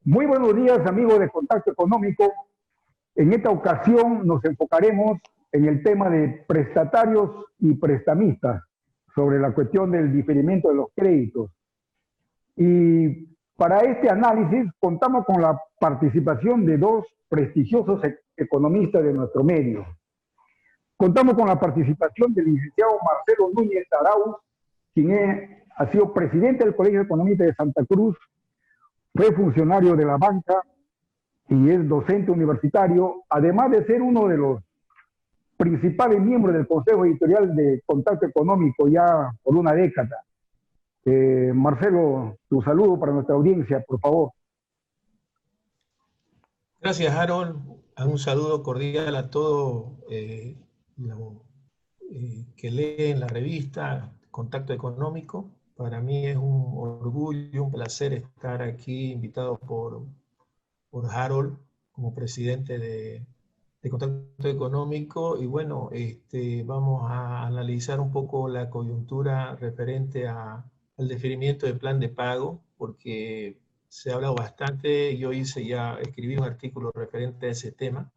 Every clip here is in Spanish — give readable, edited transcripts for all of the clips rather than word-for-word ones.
Muy buenos días, amigos de Contacto Económico. En esta ocasión nos enfocaremos en el tema de prestatarios y prestamistas, sobre la cuestión del diferimiento de los créditos. Y para este análisis contamos con la participación de dos prestigiosos economistas de nuestro medio. Contamos con la participación del licenciado Marcelo Núñez Arauz, quien ha sido presidente del Colegio de Economistas de Santa Cruz, fue funcionario de la banca y es docente universitario, además de ser uno de los principales miembros del Consejo Editorial de Contacto Económico ya por una década. Marcelo, tu saludo para nuestra audiencia, por favor. Gracias, Harold. Un saludo cordial a todos que leen la revista Contacto Económico. Para mí es un orgullo y un placer estar aquí invitado por Harold como presidente de Contacto Económico. Y bueno, vamos a analizar un poco la coyuntura referente al deferimiento del plan de pago, porque se ha hablado bastante. Yo escribí un artículo referente a ese tema.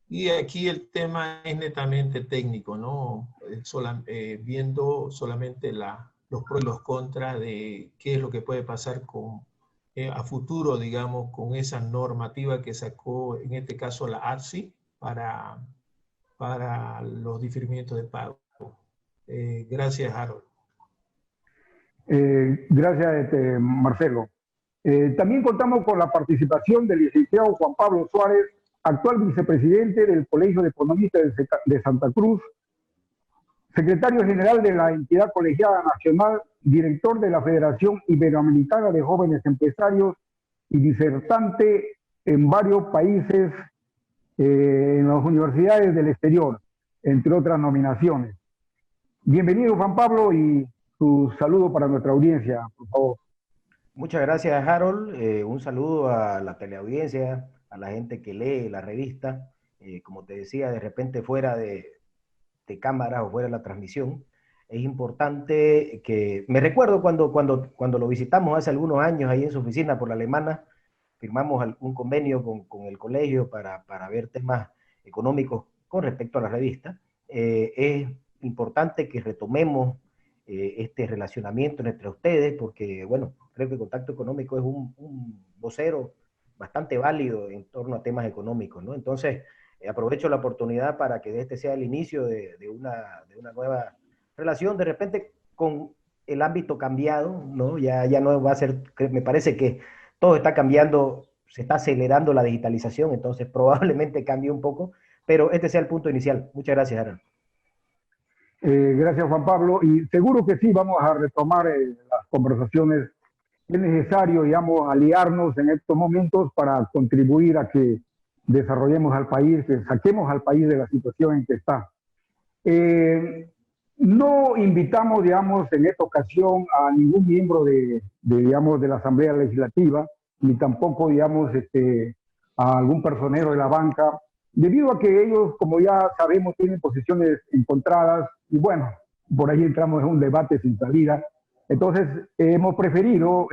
Y aquí el tema es netamente técnico, ¿no? Viendo solamente los pros y los contras de qué es lo que puede pasar a futuro, digamos, con esa normativa que sacó, en este caso, la ARSI para los diferimientos de pago. Gracias, Harold. Gracias, Marcelo. También contamos con la participación del licenciado Juan Pablo Suárez, actual vicepresidente del Colegio de Economistas de Santa Cruz, secretario general de la entidad colegiada nacional, director de la Federación Iberoamericana de Jóvenes Empresarios y disertante en varios países, en las universidades del exterior, entre otras nominaciones. Bienvenido, Juan Pablo, y tu saludo para nuestra audiencia, por favor. Muchas gracias, Harold. Un saludo a la teleaudiencia, a la gente que lee la revista. Como te decía, de repente fuera de cámara o fuera de la transmisión, es importante que... Me recuerdo cuando lo visitamos hace algunos años ahí en su oficina por la Alemana, firmamos un convenio con el colegio para ver temas económicos con respecto a la revista. Es importante que retomemos este relacionamiento entre ustedes, porque, bueno, creo que Contacto Económico es un vocero bastante válido en torno a temas económicos, ¿no? Entonces, aprovecho la oportunidad para que este sea el inicio de una nueva relación, de repente con el ámbito cambiado, ¿no? Ya no va a ser, me parece que todo está cambiando, se está acelerando la digitalización, entonces probablemente cambie un poco, pero este sea el punto inicial. Muchas gracias, Harold. Gracias, Juan Pablo, y seguro que sí vamos a retomar las conversaciones. Es necesario, digamos, aliarnos en estos momentos para contribuir a que desarrollemos al país, que saquemos al país de la situación en que está. No invitamos, digamos, en esta ocasión a ningún miembro digamos, de la Asamblea Legislativa, ni tampoco, digamos, a algún personero de la banca, debido a que ellos, como ya sabemos, tienen posiciones encontradas, y bueno, por ahí entramos en un debate sin salida. Entonces, hemos preferido,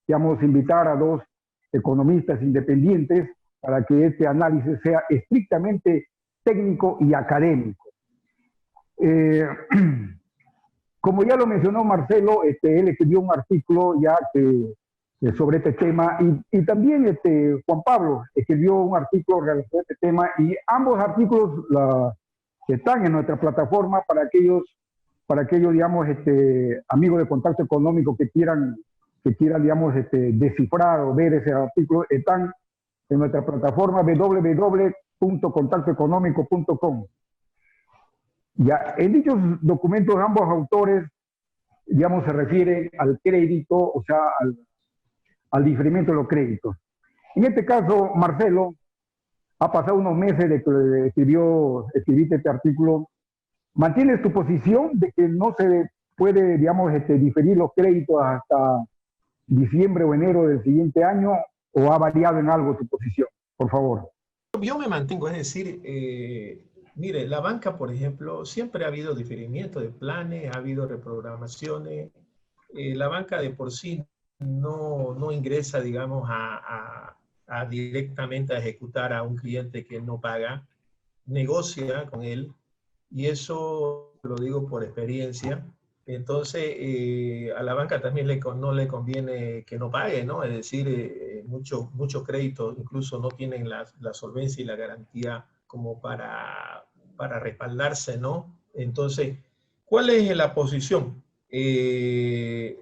digamos, invitar a dos economistas independientes para que este análisis sea estrictamente técnico y académico. Como ya lo mencionó Marcelo, él escribió un artículo ya sobre este tema, y también Juan Pablo escribió un artículo relacionado a este tema, y ambos artículos están en nuestra plataforma para aquellos, digamos, amigos de Contacto Económico que quieran, digamos, descifrar o ver ese artículo. Están en nuestra plataforma www.contactoeconómico.com. Ya, en dichos documentos, ambos autores, digamos, se refieren al crédito, o sea, al diferimiento de los créditos. En este caso, Marcelo, ha pasado unos meses de que escribiste este artículo. ¿Mantienes tu posición de que no se puede, digamos, diferir los créditos hasta diciembre o enero del siguiente año, o ha variado en algo tu posición? Por favor. Yo me mantengo, es decir, mire, la banca, por ejemplo, siempre ha habido diferimiento de planes, ha habido reprogramaciones. La banca de por sí no ingresa, digamos, a directamente a ejecutar a un cliente que no paga, negocia con él, y eso lo digo por experiencia. Entonces, a la banca también no le conviene que no pague, ¿no? Es decir, muchos créditos incluso no tienen la solvencia y la garantía como para respaldarse, ¿no? Entonces, ¿cuál es la posición? El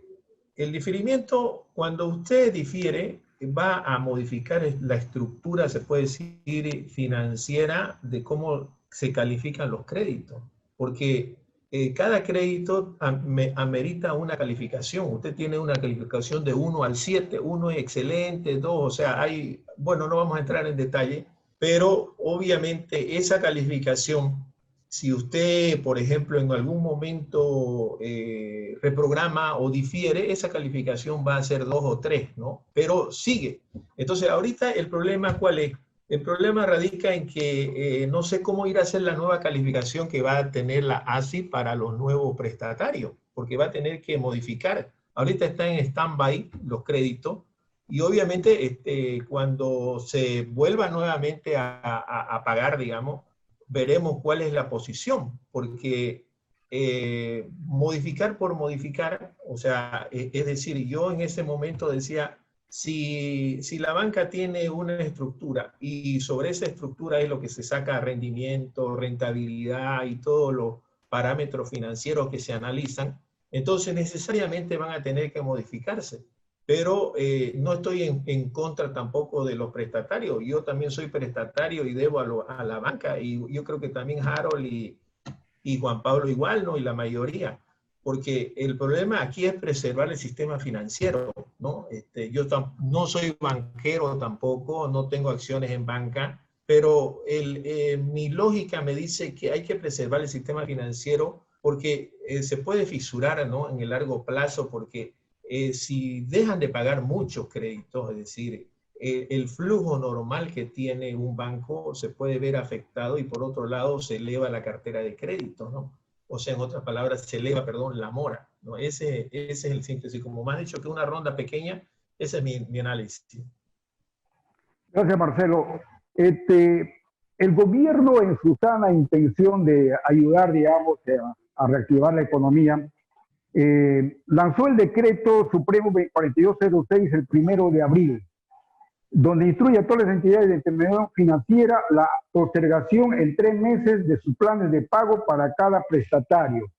diferimiento, cuando usted difiere, va a modificar la estructura, se puede decir, financiera de cómo se califican los créditos, porque cada crédito amerita una calificación. Usted tiene una calificación de 1 al 7, 1 es excelente, 2, o sea, hay, bueno, no vamos a entrar en detalle, pero obviamente esa calificación, si usted, por ejemplo, en algún momento reprograma o difiere, esa calificación va a ser 2 o 3, ¿no? Pero sigue. Entonces, ahorita el problema, ¿cuál es? El problema radica en que no sé cómo ir a hacer la nueva calificación que va a tener la ASI para los nuevos prestatarios, porque va a tener que modificar. Ahorita está en stand-by los créditos, y obviamente cuando se vuelva nuevamente a pagar, digamos, veremos cuál es la posición, porque modificar por modificar, o sea, es decir, yo en ese momento decía, si la banca tiene una estructura y sobre esa estructura es lo que se saca rendimiento, rentabilidad y todos los parámetros financieros que se analizan, entonces necesariamente van a tener que modificarse. Pero no estoy en contra tampoco de los prestatarios. Yo también soy prestatario y debo a la banca, y yo creo que también Harold y Juan Pablo igual, ¿no? Y la mayoría, porque el problema aquí es preservar el sistema financiero, ¿no? Yo no soy banquero tampoco, no tengo acciones en banca, pero mi lógica me dice que hay que preservar el sistema financiero porque se puede fisurar, ¿no? En el largo plazo, porque si dejan de pagar muchos créditos, es decir, el flujo normal que tiene un banco se puede ver afectado, y por otro lado se eleva la cartera de crédito, ¿no? O sea, en otras palabras, se eleva, perdón, la mora, ¿no? Ese es el síntesis. Como me has dicho que una ronda pequeña, ese es mi análisis. Gracias, Marcelo. El gobierno, en su sana intención de ayudar, digamos, a reactivar la economía, lanzó el decreto supremo 4206 el 1 de abril, donde instruye a todas las entidades de intermediación financiera la postergación en 3 meses de sus planes de pago para cada prestatario.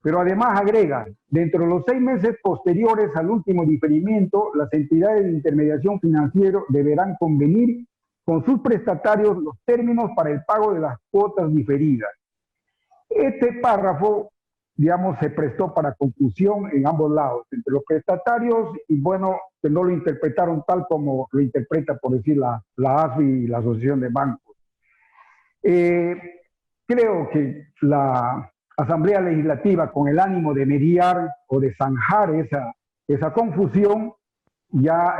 Pero además agrega, dentro de los 6 meses posteriores al último diferimiento, las entidades de intermediación financiera deberán convenir con sus prestatarios los términos para el pago de las cuotas diferidas. Este párrafo, digamos, se prestó para confusión en ambos lados, entre los prestatarios y, bueno, que no lo interpretaron tal como lo interpreta, por decir, la ASBI y la Asociación de Bancos. Creo que la Asamblea Legislativa, con el ánimo de mediar o de zanjar esa confusión, ya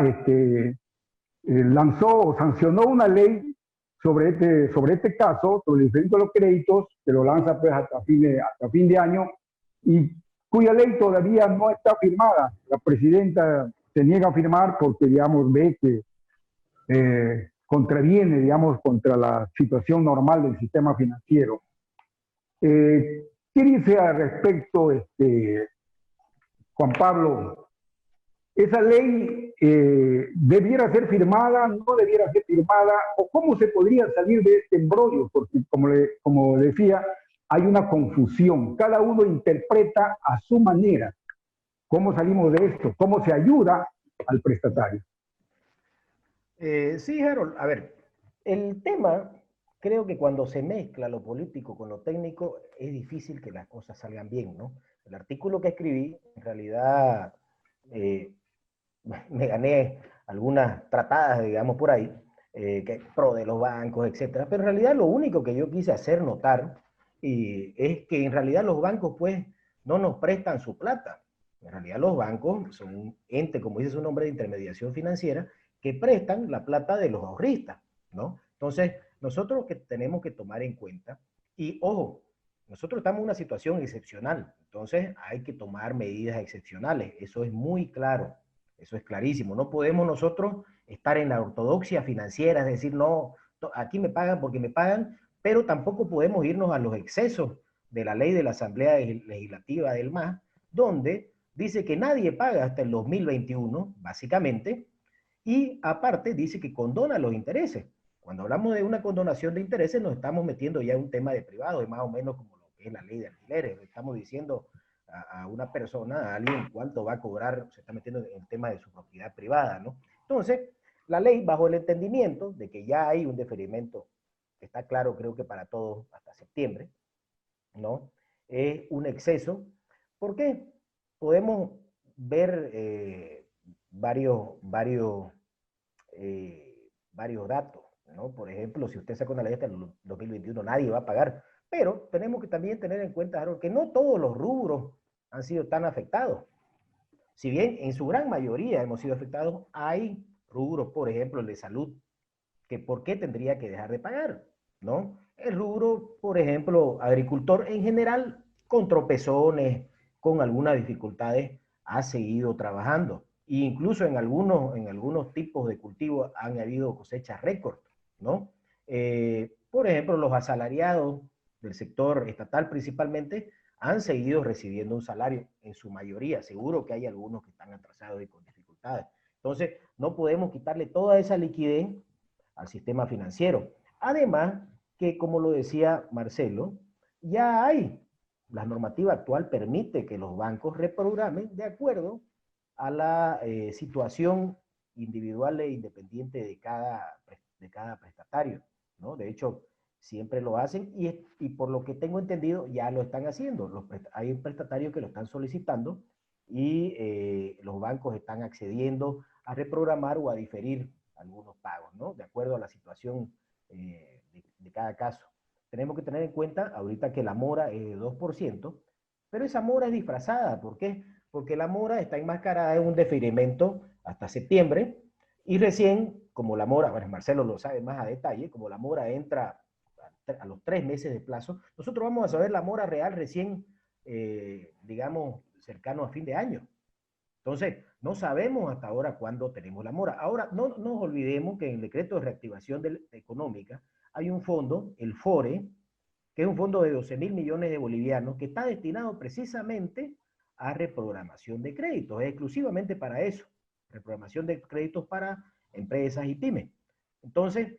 lanzó o sancionó una ley sobre este caso, sobre el diferimiento de los créditos, que lo lanza pues hasta fin de año, y cuya ley todavía no está firmada. La presidenta se niega a firmar porque, digamos, ve que contraviene, digamos, contra la situación normal del sistema financiero. ¿Qué dice al respecto, Juan Pablo? ¿Esa ley debiera ser firmada, no debiera ser firmada? ¿O cómo se podría salir de este embrollo? Porque, como decía, hay una confusión. Cada uno interpreta a su manera. ¿Cómo salimos de esto? ¿Cómo se ayuda al prestatario? Sí, Harold. A ver, el tema, creo que cuando se mezcla lo político con lo técnico, es difícil que las cosas salgan bien, ¿no? El artículo que escribí, en realidad, me gané algunas tratadas, digamos, por ahí, que pro de los bancos, etcétera. Pero en realidad lo único que yo quise hacer notar es que en realidad los bancos, pues, no nos prestan su plata. En realidad los bancos son un ente, como dice su nombre, de intermediación financiera, que prestan la plata de los ahorristas, ¿no? Entonces, nosotros que tenemos que tomar en cuenta, y ojo, nosotros estamos en una situación excepcional, entonces hay que tomar medidas excepcionales, eso es muy claro. Eso es clarísimo. No podemos nosotros estar en la ortodoxia financiera, es decir, no, aquí me pagan porque me pagan, pero tampoco podemos irnos a los excesos de la ley de la Asamblea Legislativa del MAS, donde dice que nadie paga hasta el 2021, básicamente, y aparte dice que condona los intereses. Cuando hablamos de una condonación de intereses, nos estamos metiendo ya en un tema de privado, es más o menos como lo que es la ley de alquileres. Estamos diciendo a una persona, a alguien, cuánto va a cobrar, se está metiendo en el tema de su propiedad privada, ¿no? Entonces, la ley, bajo el entendimiento de que ya hay un deferimiento, que está claro, creo que para todos, hasta septiembre, ¿no? Es un exceso. ¿Por qué? Podemos ver varios datos, ¿no? Por ejemplo, si usted saca una ley hasta el 2021, nadie va a pagar. Pero tenemos que también tener en cuenta, Harold, que no todos los rubros han sido tan afectados. Si bien en su gran mayoría hemos sido afectados, hay rubros, por ejemplo, el de salud, que ¿por qué tendría que dejar de pagar? ¿No? El rubro, por ejemplo, agricultor en general, con tropezones, con algunas dificultades, ha seguido trabajando. E incluso en algunos tipos de cultivos han habido cosechas récord, ¿no? Por ejemplo, los asalariados del sector estatal principalmente han seguido recibiendo un salario en su mayoría. Seguro que hay algunos que están atrasados y con dificultades. Entonces, no podemos quitarle toda esa liquidez al sistema financiero. Además, que como lo decía Marcelo, ya hay, la normativa actual permite que los bancos reprogramen de acuerdo a la situación individual e independiente de cada prestatario, ¿no? De hecho, siempre lo hacen y por lo que tengo entendido ya lo están haciendo. Hay prestatarios que lo están solicitando y los bancos están accediendo a reprogramar o a diferir algunos pagos, ¿no? De acuerdo a la situación de cada caso. Tenemos que tener en cuenta ahorita que la mora es de 2%, pero esa mora es disfrazada. ¿Por qué? Porque la mora está enmascarada en un deferimiento hasta septiembre y recién, como la mora, bueno, Marcelo lo sabe más a detalle, como la mora entra a los 3 meses de plazo, nosotros vamos a saber la mora real recién, digamos, cercano a fin de año. Entonces, no sabemos hasta ahora cuándo tenemos la mora. Ahora, no nos olvidemos que en el decreto de reactivación económica hay un fondo, el FORE, que es un fondo de 12.000 millones de bolivianos, que está destinado precisamente a reprogramación de créditos, es exclusivamente para eso, reprogramación de créditos para empresas y pymes. Entonces,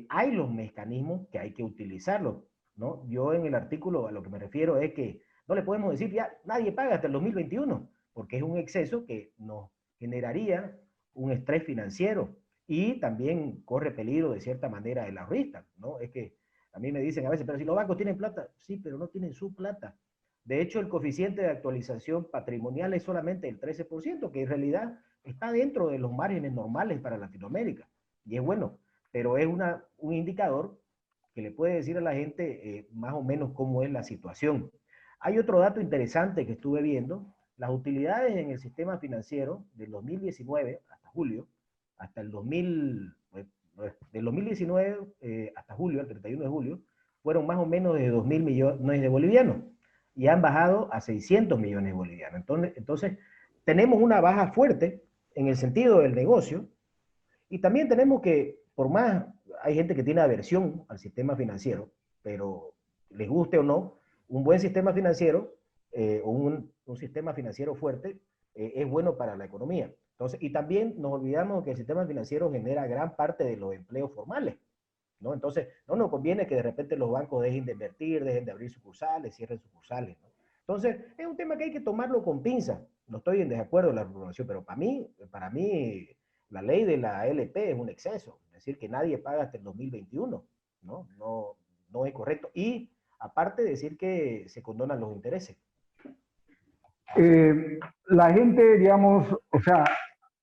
hay los mecanismos que hay que utilizarlos, ¿no? Yo en el artículo a lo que me refiero es que no le podemos decir ya nadie paga hasta el 2021, porque es un exceso que nos generaría un estrés financiero y también corre peligro de cierta manera el ahorrista, ¿no? Es que a mí me dicen a veces, pero si los bancos tienen plata, sí, pero no tienen su plata. De hecho, el coeficiente de actualización patrimonial es solamente el 13%, que en realidad está dentro de los márgenes normales para Latinoamérica. Y es bueno, pero es un indicador que le puede decir a la gente más o menos cómo es la situación. Hay otro dato interesante que estuve viendo. Las utilidades en el sistema financiero del 2019 hasta julio, hasta el 2019 hasta julio, el 31 de julio, fueron más o menos de 2.000 millones de bolivianos y han bajado a 600 millones de bolivianos. Entonces, tenemos una baja fuerte en el sentido del negocio y también tenemos que, por más, hay gente que tiene aversión al sistema financiero, pero les guste o no, un buen sistema financiero o un sistema financiero fuerte es bueno para la economía. Entonces, y también nos olvidamos que el sistema financiero genera gran parte de los empleos formales, ¿no? Entonces, no nos conviene que de repente los bancos dejen de invertir, dejen de abrir sucursales, cierren sucursales, ¿no? Entonces, es un tema que hay que tomarlo con pinza. No estoy en desacuerdo en la regulación, pero para mí, la ley de la ALP es un exceso. Es decir, que nadie paga hasta el 2021, ¿no? No es correcto. Y aparte de decir que se condonan los intereses. La gente, digamos, o sea,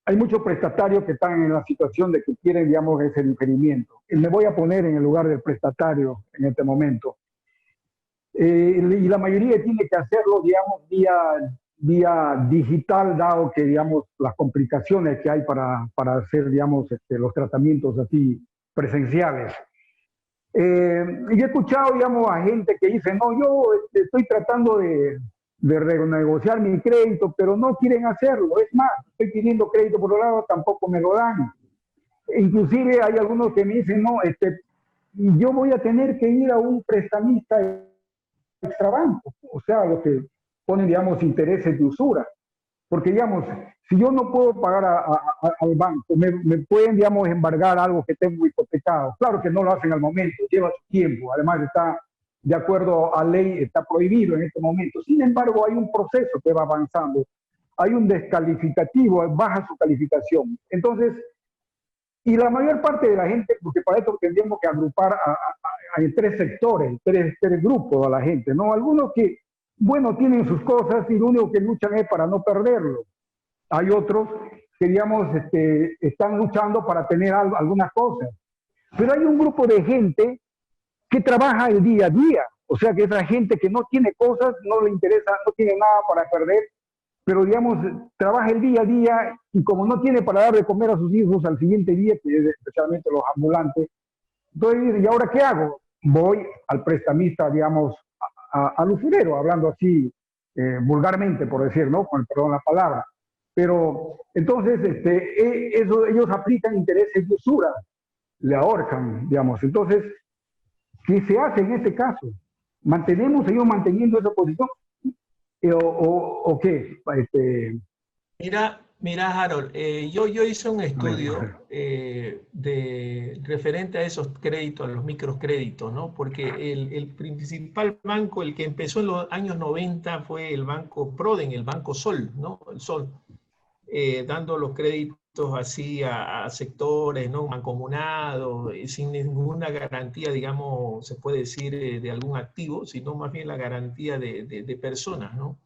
hay muchos prestatarios que están en la situación de que quieren, digamos, ese diferimiento. Y me voy a poner en el lugar del prestatario en este momento. Y la mayoría tiene que hacerlo, digamos, vía digital, dado que, digamos, las complicaciones que hay para hacer, digamos, los tratamientos así presenciales. Y he escuchado, digamos, a gente que dice, no, yo estoy tratando de de renegociar mi crédito, pero no quieren hacerlo. Es más, estoy pidiendo crédito por otro lado, tampoco me lo dan. Inclusive hay algunos que me dicen, no, yo voy a tener que ir a un prestamista extrabanco, o sea, los que ponen, digamos, intereses de usura. Porque, digamos, si yo no puedo pagar al banco, me pueden, digamos, embargar algo que tengo hipotecado. Claro que no lo hacen al momento, lleva su tiempo. Además, está de acuerdo a ley, está prohibido en este momento. Sin embargo, hay un proceso que va avanzando. Hay un descalificativo, baja su calificación. Entonces, y la mayor parte de la gente, porque para esto tendríamos que agrupar a tres sectores, tres grupos a la gente, ¿no? Algunos que, bueno, tienen sus cosas y lo único que luchan es para no perderlo. Hay otros que, digamos, están luchando para tener algunas cosas. Pero hay un grupo de gente que trabaja el día a día. O sea, que esa gente que no tiene cosas, no le interesa, no tiene nada para perder, pero, digamos, trabaja el día a día y como no tiene para dar de comer a sus hijos al siguiente día, especialmente los ambulantes, entonces, ¿y ahora qué hago? Voy al prestamista, digamos, al usurero, hablando así vulgarmente, por decir, ¿no? Con el perdón de la palabra. Pero entonces ellos aplican intereses de usura, le ahorcan, digamos. Entonces, ¿qué se hace en este caso? ¿Seguimos manteniendo esa posición? ¿O qué? Mira, Harold, yo hice un estudio referente a esos créditos, a los microcréditos, ¿no? Porque el principal banco, el que empezó en los años 90 fue el Banco Proden, el Banco Sol, ¿no? El Sol, dando los créditos así a sectores, ¿no? Mancomunados, sin ninguna garantía, digamos, se puede decir, de algún activo, sino más bien la garantía de personas, ¿no?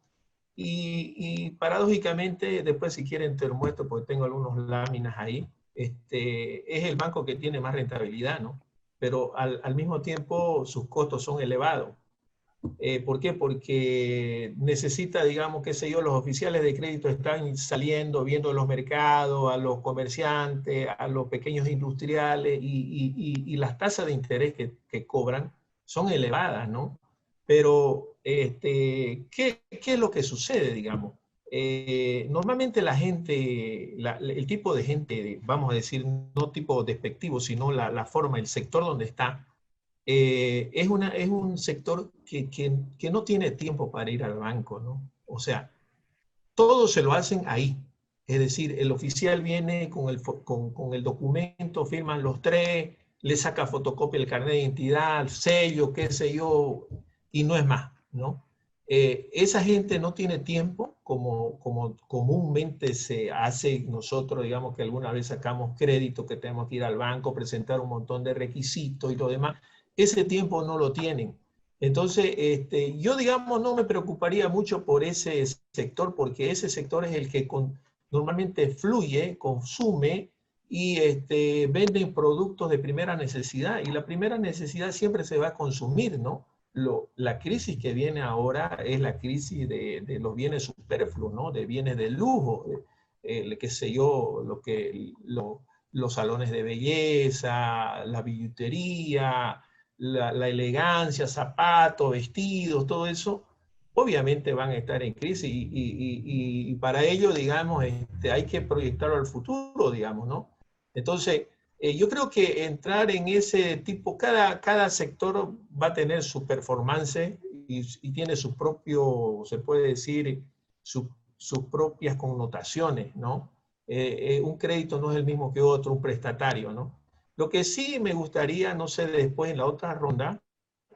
Y paradójicamente, después si quieren te lo muestro porque tengo algunas láminas ahí, es el banco que tiene más rentabilidad, ¿no? Pero al mismo tiempo sus costos son elevados. ¿Por qué? Porque necesita, digamos, qué sé yo, los oficiales de crédito están saliendo, viendo los mercados, a los comerciantes, a los pequeños industriales y las tasas de interés que cobran son elevadas, ¿no? Pero, ¿qué es lo que sucede, digamos? Normalmente la gente, el tipo de gente, vamos a decir, no tipo despectivo, sino la forma, el sector donde está, es un sector que no tiene tiempo para ir al banco, ¿no? O sea, todo se lo hacen ahí. Es decir, el oficial viene con el documento, firman los tres, le saca fotocopia el carnet de identidad, sello, qué sé yo, y no es más, ¿no? Esa gente no tiene tiempo, como comúnmente se hace nosotros, digamos que alguna vez sacamos crédito, que tenemos que ir al banco, presentar un montón de requisitos y lo demás. Ese tiempo no lo tienen. Entonces, yo, digamos, no me preocuparía mucho por ese sector, porque ese sector es el que normalmente fluye, consume y venden productos de primera necesidad. Y la primera necesidad siempre se va a consumir, ¿no? La crisis que viene ahora es la crisis de los bienes superfluos, ¿no? De bienes de lujo, qué sé yo, los salones de belleza, la billutería, la elegancia, zapatos, vestidos, todo eso, obviamente van a estar en crisis y para ello, digamos, hay que proyectarlo al futuro, digamos, ¿no? Entonces, yo creo que entrar en ese tipo, cada sector va a tener su performance y tiene su propio, se puede decir, sus propias connotaciones, ¿no? Un crédito no es el mismo que otro, un prestatario, ¿no? Lo que sí me gustaría, no sé, después en la otra ronda,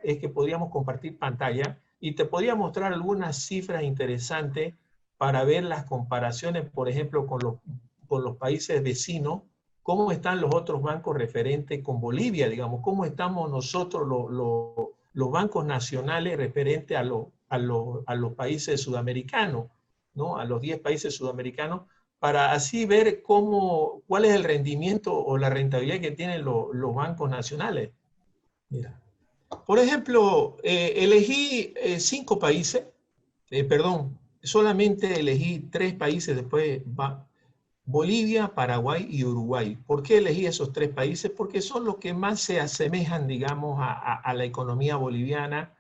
es que podríamos compartir pantalla y te podría mostrar algunas cifras interesantes para ver las comparaciones, por ejemplo, con los países vecinos, cómo están los otros bancos referentes con Bolivia, digamos, cómo estamos nosotros, los bancos nacionales referentes a los países sudamericanos, ¿no? A los 10 países sudamericanos, para así ver cuál es el rendimiento o la rentabilidad que tienen los bancos nacionales. Mira. Por ejemplo, elegí 5 países, perdón, solamente elegí 3 países, después va Bolivia, Paraguay y Uruguay. ¿Por qué elegí esos 3 países? Porque son los que más se asemejan, digamos, a la economía boliviana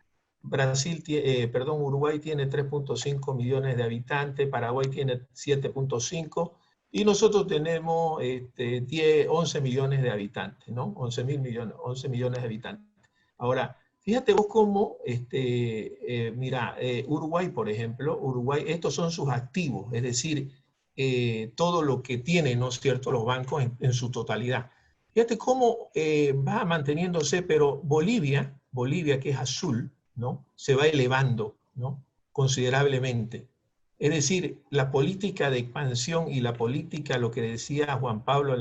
Uruguay tiene 3.5 millones de habitantes, Paraguay tiene 7.5 y nosotros tenemos 11 millones de habitantes, ¿no? 11 millones de habitantes. Ahora, fíjate vos cómo, Uruguay, por ejemplo, estos son sus activos, es decir, todo lo que tienen, ¿no es cierto?, los bancos en su totalidad. Fíjate cómo va manteniéndose, pero Bolivia, que es azul, ¿no?, se va elevando, ¿no?, considerablemente. Es decir, la política de expansión y la política, lo que decía Juan Pablo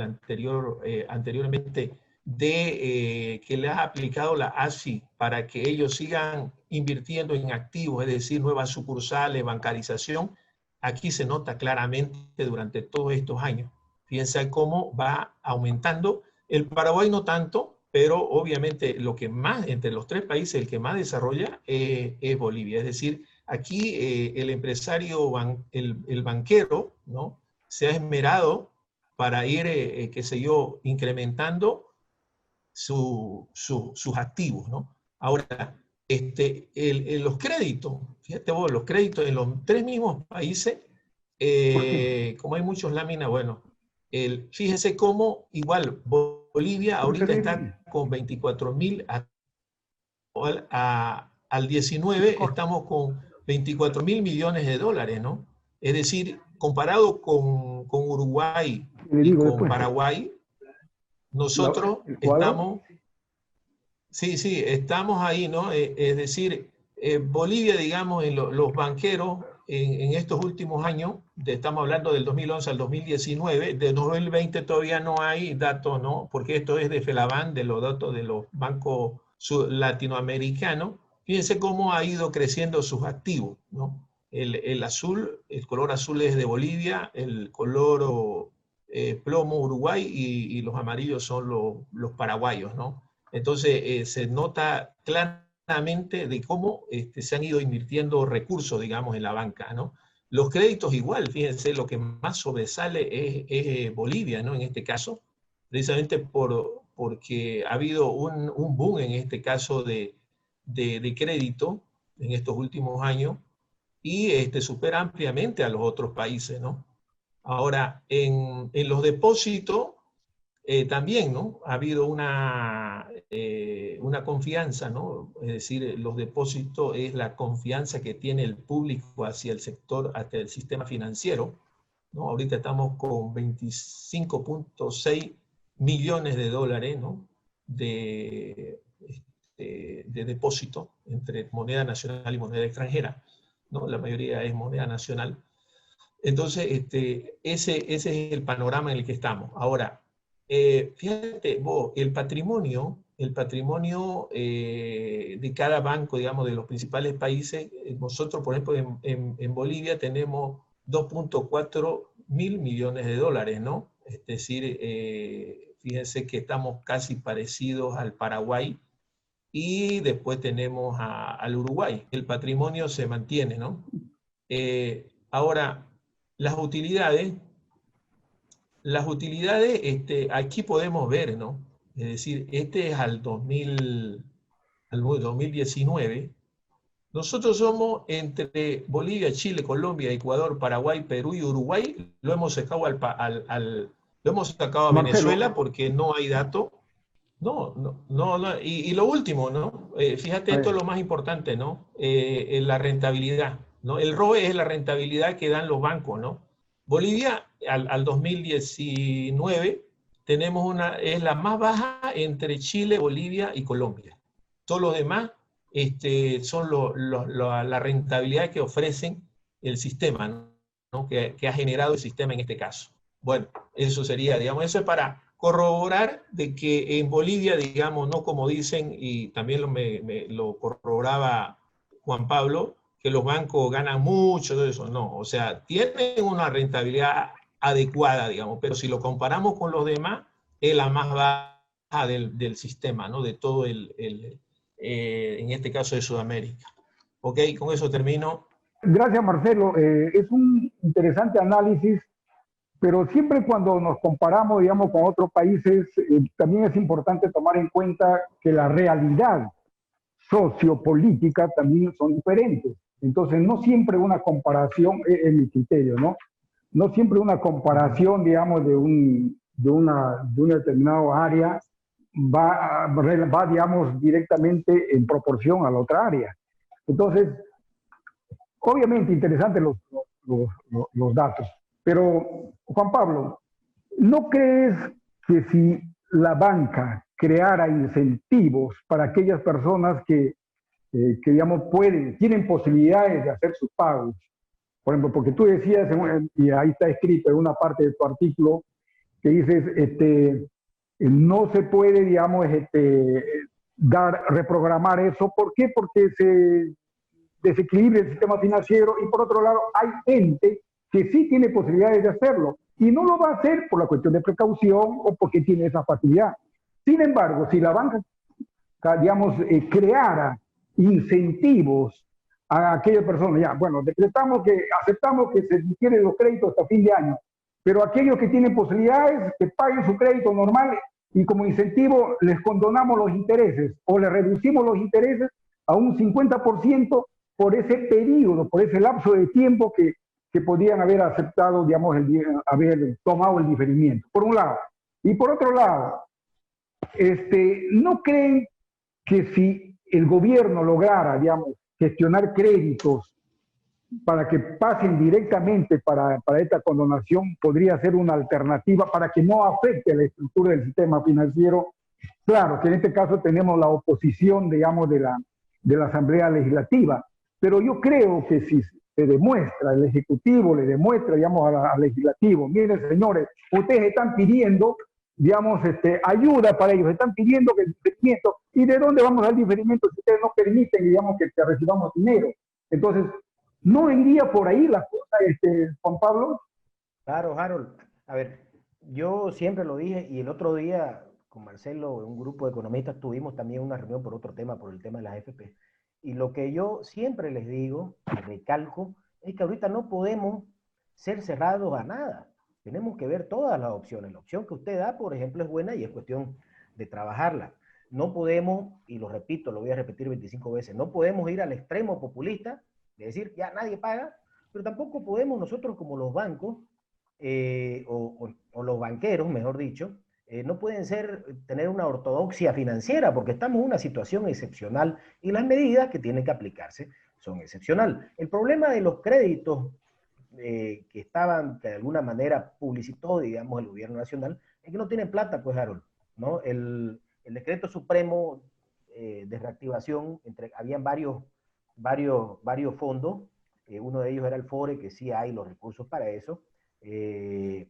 anteriormente, que le ha aplicado la ASI para que ellos sigan invirtiendo en activos, es decir, nuevas sucursales, bancarización, aquí se nota claramente durante todos estos años. Fíjense cómo va aumentando. El Paraguay no tanto, pero obviamente lo que más, entre los tres países, el que más desarrolla es Bolivia. Es decir, aquí el empresario, el banquero, ¿no?, se ha esmerado para ir, qué sé yo, incrementando sus activos, ¿no? Ahora, los créditos, fíjate vos, los créditos en los tres mismos países, como hay muchos láminas, bueno, fíjense cómo igual Bolivia ahorita está con 24.000 al 19 estamos con 24.000 millones de dólares, ¿no? Es decir, comparado con Uruguay y con Paraguay, nosotros estamos, sí, estamos ahí, ¿no? Es decir, Bolivia, digamos, los banqueros en estos últimos años, estamos hablando del 2011 al 2019, de 2020 todavía no hay datos, ¿no? Porque esto es de FELABAN, de los datos de los bancos latinoamericanos. Fíjense cómo ha ido creciendo sus activos, ¿no? El azul, el color azul es de Bolivia, el color plomo Uruguay y los amarillos son los paraguayos, ¿no? Entonces se nota claramente de cómo se han ido invirtiendo recursos, digamos, en la banca, ¿no? Los créditos igual, fíjense, lo que más sobresale es Bolivia, ¿no? En este caso, precisamente porque ha habido un boom en este caso de crédito en estos últimos años y supera ampliamente a los otros países, ¿no? Ahora, en los depósitos también, ¿no?, ha habido una confianza, ¿no? Es decir, los depósitos es la confianza que tiene el público hacia el sector, hacia el sistema financiero, ¿no? Ahorita estamos con 25.6 millones de dólares, ¿no?, de depósito entre moneda nacional y moneda extranjera, ¿no? La mayoría es moneda nacional. Entonces, ese es el panorama en el que estamos. Ahora, fíjate vos, el patrimonio de cada banco, digamos, de los principales países, nosotros, por ejemplo, en Bolivia tenemos 2.4 mil millones de dólares, ¿no? Es decir, fíjense que estamos casi parecidos al Paraguay y después tenemos al Uruguay. El patrimonio se mantiene, ¿no? Ahora, las utilidades, aquí podemos ver, ¿no? Es decir, este es al 2019. Nosotros somos entre Bolivia, Chile, Colombia, Ecuador, Paraguay, Perú y Uruguay. Lo hemos sacado a Venezuela porque no hay dato. No. Y lo último, ¿no? Fíjate, esto es lo más importante, ¿no? La rentabilidad, ¿no? El ROE es la rentabilidad que dan los bancos, ¿no? Bolivia, al 2019, es la más baja entre Chile, Bolivia y Colombia. Todos los demás son la rentabilidad que ofrecen el sistema, ¿no? Que ha generado el sistema en este caso. Bueno, eso sería, digamos, eso es para corroborar de que en Bolivia, digamos, no como dicen, y también lo corroboraba Juan Pablo, que los bancos ganan mucho de eso. No, o sea, tienen una rentabilidad adecuada, digamos, pero si lo comparamos con los demás, es la más baja del sistema, ¿no? De todo en este caso de Sudamérica. Ok, con eso termino. Gracias, Marcelo. Es un interesante análisis, pero siempre cuando nos comparamos, digamos, con otros países, también es importante tomar en cuenta que la realidad sociopolítica también son diferentes. Entonces, no siempre una comparación, es mi criterio, ¿no? No siempre una comparación, digamos, de una determinada área va, digamos, directamente en proporción a la otra área. Entonces, obviamente interesantes los datos, pero Juan Pablo, ¿no crees que si la banca creara incentivos para aquellas personas que digamos, tienen posibilidades de hacer sus pagos? Por ejemplo, porque tú decías, y ahí está escrito en una parte de tu artículo, que dices, no se puede, digamos, reprogramar eso. ¿Por qué? Porque se desequilibra el sistema financiero y por otro lado hay gente que sí tiene posibilidades de hacerlo y no lo va a hacer por la cuestión de precaución o porque tiene esa facilidad. Sin embargo, si la banca, digamos, creara incentivos a aquellas personas, ya, bueno, aceptamos que se difieren los créditos hasta fin de año, pero aquellos que tienen posibilidades que paguen su crédito normal y como incentivo les condonamos los intereses o les reducimos los intereses a un 50% por ese periodo, por ese lapso de tiempo que podían haber aceptado, digamos, haber tomado el diferimiento, por un lado. Y por otro lado, ¿no creen que si el gobierno lograra, digamos, gestionar créditos para que pasen directamente para esta condonación, podría ser una alternativa para que no afecte la estructura del sistema financiero? Claro que en este caso tenemos la oposición, digamos, de la Asamblea Legislativa, pero yo creo que si se demuestra, el Ejecutivo le demuestra, digamos, al Legislativo, miren señores, ustedes están pidiendo, digamos, ayuda para ellos, están pidiendo que el diferimiento, ¿y de dónde vamos al diferimiento si ustedes no permiten, digamos, que recibamos dinero? Entonces, ¿no iría por ahí la cosa, Juan Pablo? Claro, Harold. A ver, yo siempre lo dije y el otro día con Marcelo, un grupo de economistas, tuvimos también una reunión por otro tema, por el tema de las AFP. Y lo que yo siempre les digo, y recalco, es que ahorita no podemos ser cerrados a nada. Tenemos que ver todas las opciones. La opción que usted da, por ejemplo, es buena y es cuestión de trabajarla. No podemos, y lo repito, lo voy a repetir 25 veces, no podemos ir al extremo populista de decir ya nadie paga, pero tampoco podemos nosotros como los bancos o los banqueros, mejor dicho, no pueden tener una ortodoxia financiera porque estamos en una situación excepcional y las medidas que tienen que aplicarse son excepcionales. El problema de los créditos que estaban, que de alguna manera publicitó, digamos, el gobierno nacional, es que no tienen plata, pues, Harold, ¿no? El decreto supremo de reactivación, habían varios fondos, uno de ellos era el FORE, que sí hay los recursos para eso, tiene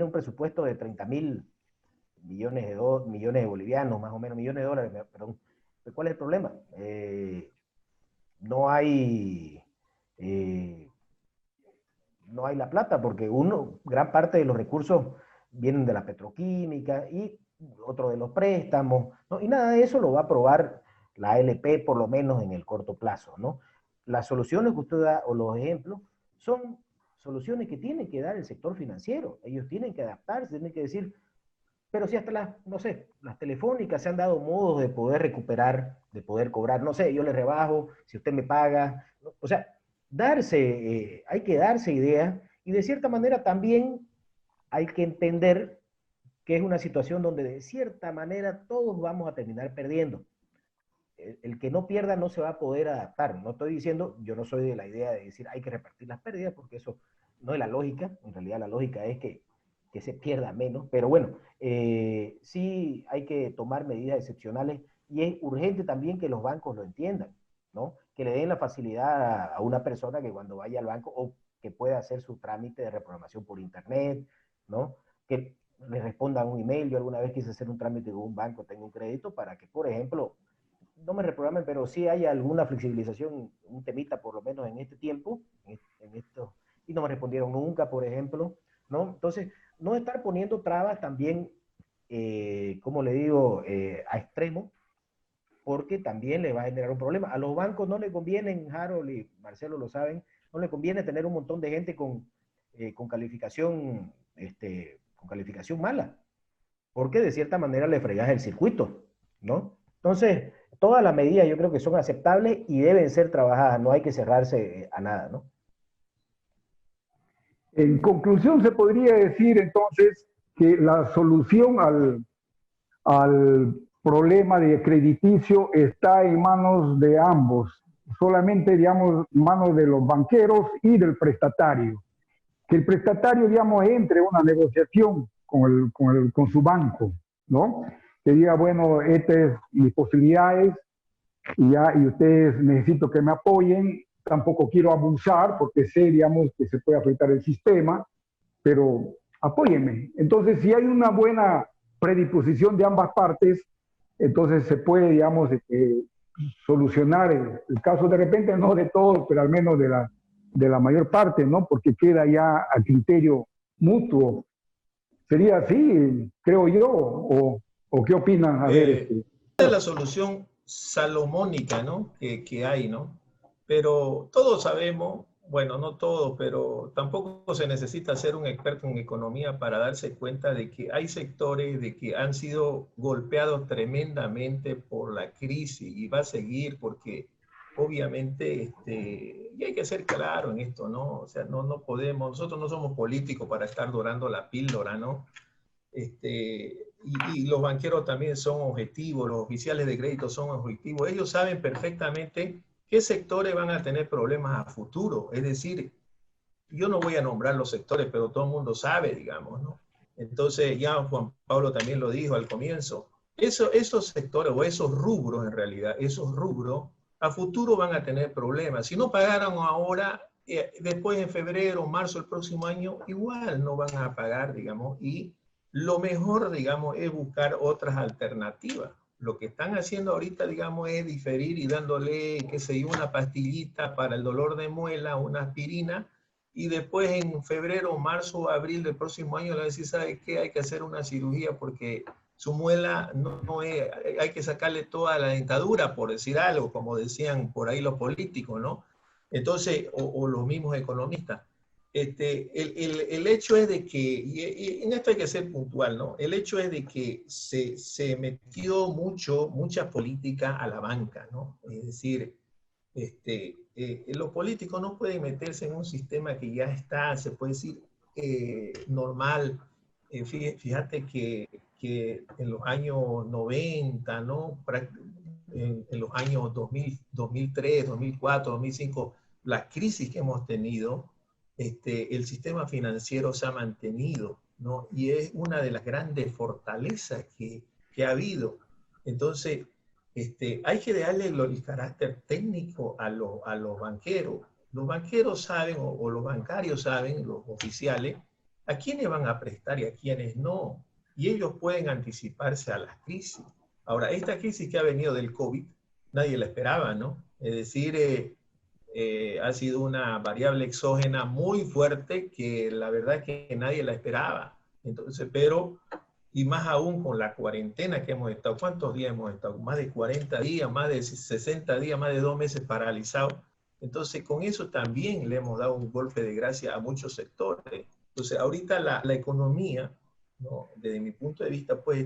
un presupuesto de 30.000 millones de bolivianos, más o menos, millones de dólares, perdón. ¿Cuál es el problema? No hay la plata porque gran parte de los recursos vienen de la petroquímica y otro de los préstamos, ¿no? Y nada de eso lo va a aprobar la ALP por lo menos en el corto plazo, ¿no? Las soluciones que usted da o los ejemplos son soluciones que tiene que dar el sector financiero. Ellos tienen que adaptarse, tienen que decir, pero si hasta no sé, las telefónicas se han dado modos de poder recuperar, de poder cobrar, no sé, yo le rebajo, si usted me paga, ¿no? O sea, hay que darse ideas y de cierta manera también hay que entender que es una situación donde de cierta manera todos vamos a terminar perdiendo. El que no pierda no se va a poder adaptar. No estoy diciendo, yo no soy de la idea de decir hay que repartir las pérdidas, porque eso no es la lógica. En realidad la lógica es que se pierda menos. Pero bueno, sí hay que tomar medidas excepcionales y es urgente también que los bancos lo entiendan, ¿no? Que le den la facilidad a una persona que cuando vaya al banco o que pueda hacer su trámite de reprogramación por internet, ¿no? Que le respondan un email. Yo alguna vez quise hacer un trámite de un banco, tengo un crédito para que, por ejemplo, no me reprogramen, pero sí hay alguna flexibilización, un temita por lo menos en este tiempo, en esto, y no me respondieron nunca, por ejemplo, ¿no? Entonces, no estar poniendo trabas también, como le digo, a extremo, porque también le va a generar un problema. A los bancos no le conviene, Harold y Marcelo lo saben, no le conviene tener un montón de gente con calificación, con calificación mala, porque de cierta manera le fregas el circuito, ¿no? Entonces, todas las medidas yo creo que son aceptables y deben ser trabajadas, no hay que cerrarse a nada, ¿no? En conclusión, se podría decir entonces que la solución al problema de crediticio está en manos de ambos, solamente, digamos, en manos de los banqueros y del prestatario. Que el prestatario, digamos, entre en una negociación con su banco, ¿no? Que diga, bueno, estas es mis posibilidades y ustedes necesito que me apoyen, tampoco quiero abusar porque sé, digamos, que se puede afectar el sistema, pero apóyenme. Entonces, si hay una buena predisposición de ambas partes, entonces se puede, digamos, solucionar el caso de repente, no de todos, pero al menos de la mayor parte, ¿no? Porque queda ya a criterio mutuo. ¿Sería así, creo yo? ¿O qué opinan? A ver, Es la solución salomónica, ¿no? Que hay, ¿no? Pero todos sabemos, bueno, no todos, pero tampoco se necesita ser un experto en economía para darse cuenta de que hay sectores de que han sido golpeados tremendamente por la crisis y va a seguir porque obviamente, y hay que ser claro en esto, ¿no? O sea, no podemos, nosotros no somos políticos para estar dorando la píldora, ¿no? Y los banqueros también son objetivos, los oficiales de crédito son objetivos. Ellos saben perfectamente qué sectores van a tener problemas a futuro. Es decir, yo no voy a nombrar los sectores, pero todo el mundo sabe, digamos, ¿no? Entonces, ya Juan Pablo también lo dijo al comienzo, esos sectores o esos rubros en realidad, esos rubros a futuro van a tener problemas. Si no pagaron ahora, después en febrero o marzo del próximo año, igual no van a pagar, digamos, y lo mejor, digamos, es buscar otras alternativas. Lo que están haciendo ahorita, digamos, es diferir y dándole, qué sé yo, una pastillita para el dolor de muela, una aspirina, y después en febrero, marzo, abril del próximo año le va a decir, ¿sabe qué? Hay que hacer una cirugía porque su muela no es, hay que sacarle toda la dentadura, por decir algo, como decían por ahí los políticos, ¿no? Entonces, o los mismos economistas. El hecho es de que, y en esto hay que ser puntual, ¿no? El hecho es de que se metió mucha política a la banca, ¿no? Es decir, los políticos no pueden meterse en un sistema que ya está, se puede decir, normal. Fíjate que en los años 90, ¿no? En los años 2000, 2003, 2004, 2005, la crisis que hemos tenido, el sistema financiero se ha mantenido, ¿no? Y es una de las grandes fortalezas que ha habido. Entonces, hay que darle el carácter técnico a los banqueros. Los banqueros saben, o los bancarios saben, los oficiales, a quiénes van a prestar y a quiénes no. Y ellos pueden anticiparse a las crisis. Ahora, esta crisis que ha venido del COVID, nadie la esperaba, ¿no? Es decir, ha sido una variable exógena muy fuerte que la verdad es que nadie la esperaba. Entonces, pero y más aún con la cuarentena que hemos estado. ¿Cuántos días hemos estado? Más de 40 días, más de 60 días, más de 2 meses paralizados. Entonces, con eso también le hemos dado un golpe de gracia a muchos sectores. Entonces, ahorita la economía, ¿no? Desde mi punto de vista, pues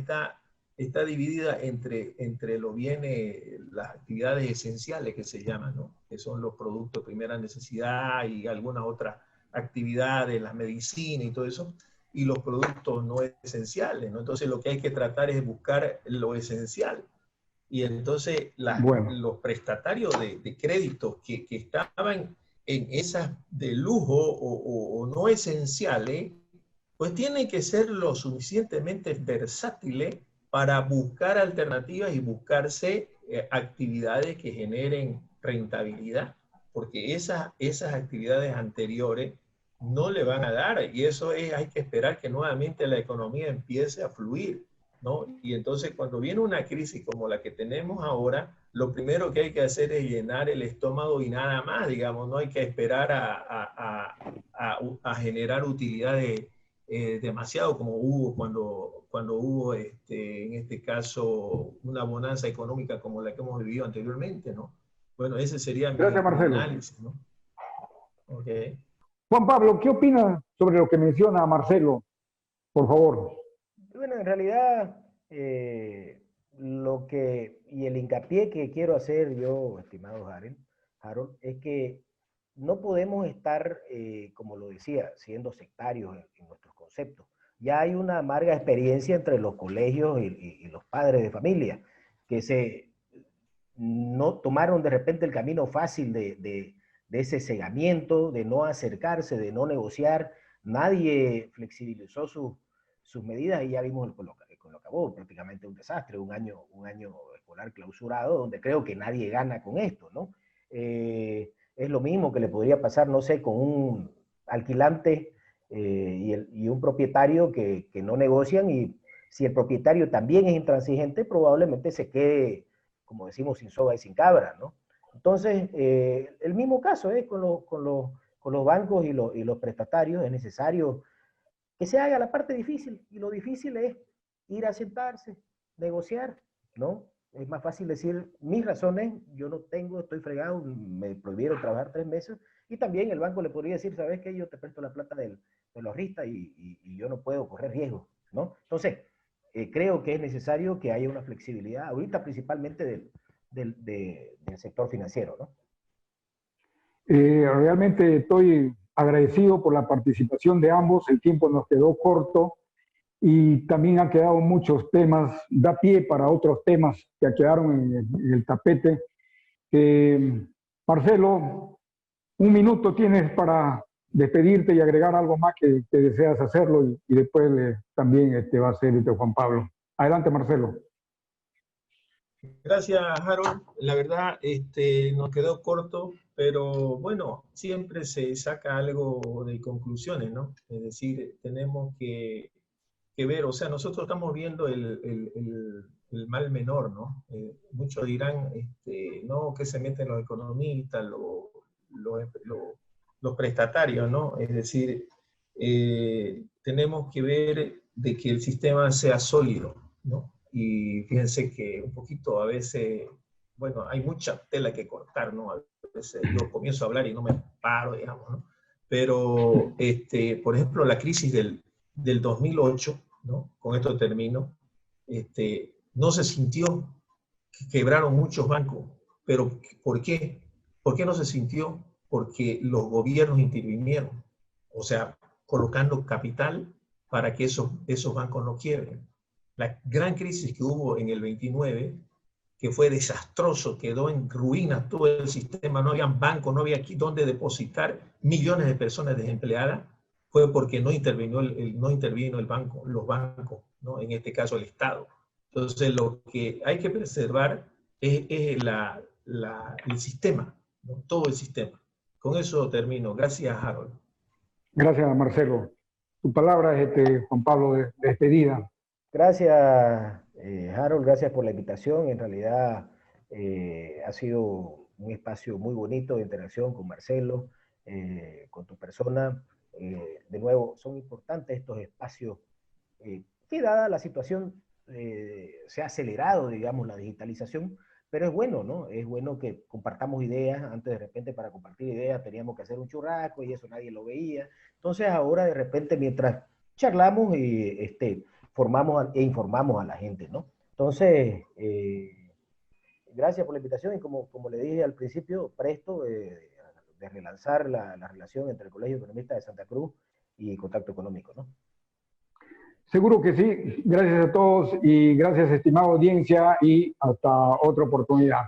está dividida entre los bienes, las actividades esenciales que se llaman, ¿no? Que son los productos de primera necesidad y algunas otras actividades, la medicina y todo eso, y los productos no esenciales, ¿no? Entonces lo que hay que tratar es buscar lo esencial. Y entonces bueno, los prestatarios de créditos que estaban en esas de lujo o no esenciales, pues tienen que ser lo suficientemente versátiles para buscar alternativas y buscarse actividades que generen rentabilidad, porque esas actividades anteriores no le van a dar, y eso es, hay que esperar que nuevamente la economía empiece a fluir, ¿no? Y entonces cuando viene una crisis como la que tenemos ahora, lo primero que hay que hacer es llenar el estómago y nada más, digamos, no hay que esperar a generar utilidades demasiado como hubo cuando hubo, en este caso, una bonanza económica como la que hemos vivido anteriormente, ¿no? Bueno, ese sería gracias, mi Marcelo. análisis, ¿no? Ok. Juan Pablo, ¿qué opina sobre lo que menciona Marcelo? Por favor. Bueno, en realidad, y el hincapié que quiero hacer yo, estimado Harold, es que no podemos estar, como lo decía, siendo sectarios en nuestros conceptos. Ya hay una amarga experiencia entre los colegios y los padres de familia, que no tomaron de repente el camino fácil de ese cegamiento, de no acercarse, de no negociar. Nadie flexibilizó sus medidas y ya vimos con lo acabó, prácticamente un desastre, un año escolar clausurado, donde creo que nadie gana con esto, ¿no? Es lo mismo que le podría pasar, no sé, con un alquilante y un propietario que no negocian, y si el propietario también es intransigente, probablemente se quede, como decimos, sin soga y sin cabra, ¿no? Entonces, el mismo caso es con los bancos y los prestatarios. Es necesario que se haga la parte difícil, y lo difícil es ir a sentarse, negociar, ¿no? Es más fácil decir mis razones, yo no tengo, estoy fregado, me prohibieron trabajar 3 meses, y también el banco le podría decir, ¿sabes qué? Yo te presto la plata del ahorrista y yo no puedo correr riesgo, ¿no? Entonces, creo que es necesario que haya una flexibilidad, ahorita principalmente del sector financiero, ¿no? Realmente estoy agradecido por la participación de ambos. El tiempo nos quedó corto y también han quedado muchos temas, da pie para otros temas que quedaron en el tapete. Marcelo, un minuto tienes para despedirte y agregar algo más que deseas hacerlo, y después también va a ser Juan Pablo. Adelante, Marcelo. Gracias, Harold. La verdad, nos quedó corto, pero bueno, siempre se saca algo de conclusiones, ¿no? Es decir, tenemos que ver, o sea, nosotros estamos viendo el mal menor, ¿no? Muchos dirán, no, que se meten los economistas, los prestatarios, ¿no? Es decir, tenemos que ver de que el sistema sea sólido, ¿no? Y fíjense que un poquito a veces, bueno, hay mucha tela que cortar, ¿no? A veces yo comienzo a hablar y no me paro, digamos, ¿no? Pero, por ejemplo, la crisis del 2008, ¿no? Con esto termino, no se sintió que quebraron muchos bancos. ¿Pero por qué? ¿Por qué no se sintió? Porque los gobiernos intervinieron, o sea, colocando capital para que esos bancos no quiebren. La gran crisis que hubo en el 29, que fue desastroso, quedó en ruinas todo el sistema, no había bancos, no había aquí donde depositar, millones de personas desempleadas, fue porque no intervino el banco, los bancos, ¿no? En este caso el Estado. Entonces lo que hay que preservar es el sistema, ¿no? Todo el sistema. Con eso termino. Gracias, Harold. Gracias, Marcelo. Tu palabra es, Juan Pablo, de despedida. Gracias, Harold, gracias por la invitación. En realidad ha sido un espacio muy bonito de interacción con Marcelo, con tu persona. De nuevo, son importantes estos espacios que, dada la situación, se ha acelerado, digamos, la digitalización, pero es bueno, ¿no? Es bueno que compartamos ideas. Antes, de repente, para compartir ideas teníamos que hacer un churrasco y eso nadie lo veía. Entonces, ahora, de repente, mientras charlamos y formamos e informamos a la gente, ¿no? Entonces, gracias por la invitación, y como le dije al principio, presto de relanzar la relación entre el Colegio de Economistas de Santa Cruz y Contacto Económico, ¿no? Seguro que sí. Gracias a todos y gracias, estimada audiencia, y hasta otra oportunidad.